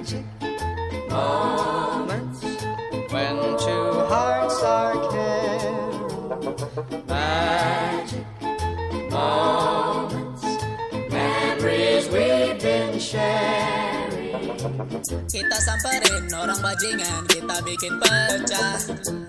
Magic moments when two hearts are caring. Magic moments, memories we've been sharing. Kita samperin orang bajingan, kita bikin pecah.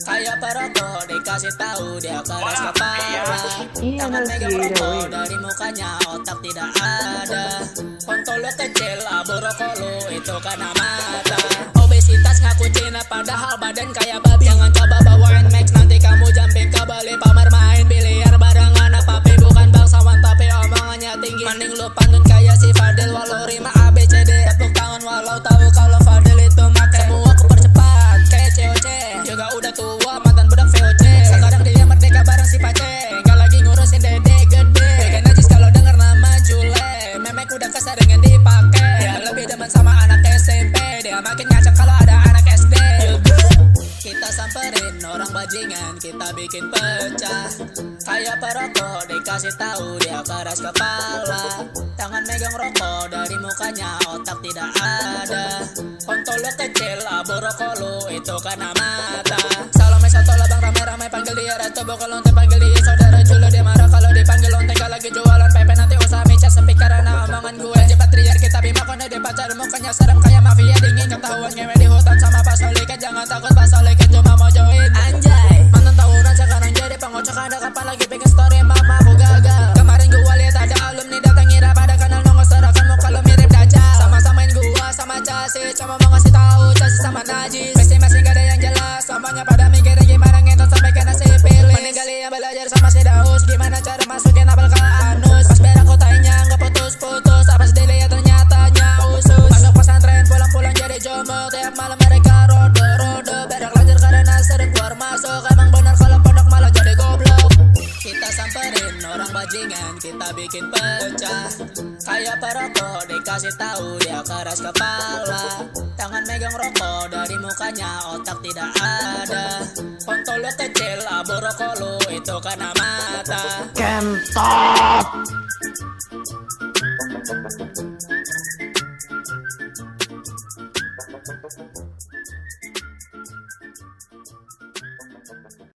Kayak perokok dikasih tahu dia keras kepala. Tangan megang rokok dari mukanya, otak tidak ada. Kontol lo kecil, abu rokok lo itu karena mata. Obesitas ngaku Cina padahal badan kayak babi. Jangan coba bawain Max, nanti kamu jumping ke Bali. Pamer main biliar barengan papi, bukan bangsawan tapi omongannya tinggi. Mending lu pantun kayak si Fadil, walau rima ABCD. Tepuk tangan walau tahu kalau Fadil itu make. Semua aku percepat kayak COC, juga udah tua mantan budak VOC. Sekarang dia merdeka bareng si Pace, gak lagi ngurusin dede gede. Bikin najis kalau denger nama Jule, memek udah keseringan dipake. Dia lebih demen sama anak SMP, dia makin ngacak kalau ada anak SD. Kita samperin orang bajingan, kita bikin pecah. Kayak perokok dikasih tahu dia keras kepala. Tangan megang rokok dari mukanya, otak tidak ada. Kontol lo kecil, abu rokok lo itu karena mata. Salome satu labang ramai-ramai panggil dia Ratu, bukan lonte panggil dia saudara Julo. Dia marah kalau dipanggil lonte, gak lagi jualan pepe. Nanti usaha micet sepi karena omongan gue. Jebat riar kita bima kone di pacar, mukanya serem kayak mafia. Dingin ketahuan ngewe di hutan sama Pak Soliket. Jangan takut Pak Soliket cuma mau join. Anjay, mantan tawuran sekarang jadi pengocok. Ada kapan lagi bikin story mama aku gagal. Kemarin gue lihat ada alumni datang ngira pada kanal nongol serakan muka lo mirip Dajjal. Sama-samain gua sama Casis, cuma mau ngasih tahu Casis sama Najis. Masing-masing gak ada yang jelas, semuanya pada mikirin gimana ngentot sampai kena sipilis. Mending kalian belajar sama si Daus, gimana cara masukin apel ke anus. Pas berak kotanya gak putus-putus, pas dilihat ternyatanya usus. Masuk pesantren pulang-pulang jadi jomblo, tiap malam mereka rodo-rodo. Berak lanjut karena sering keluar masuk, emang benar kalau pondok malah jadi goblok. Kita samperin orang bajingan, kita bikin pecah. Kayak perokok dikasih tahu dia keras kepala. Tangan megang rokok dari mukanya, otak tidak ada. Kontol lo kecil, abu rokok lo itu karena mata. Kentot.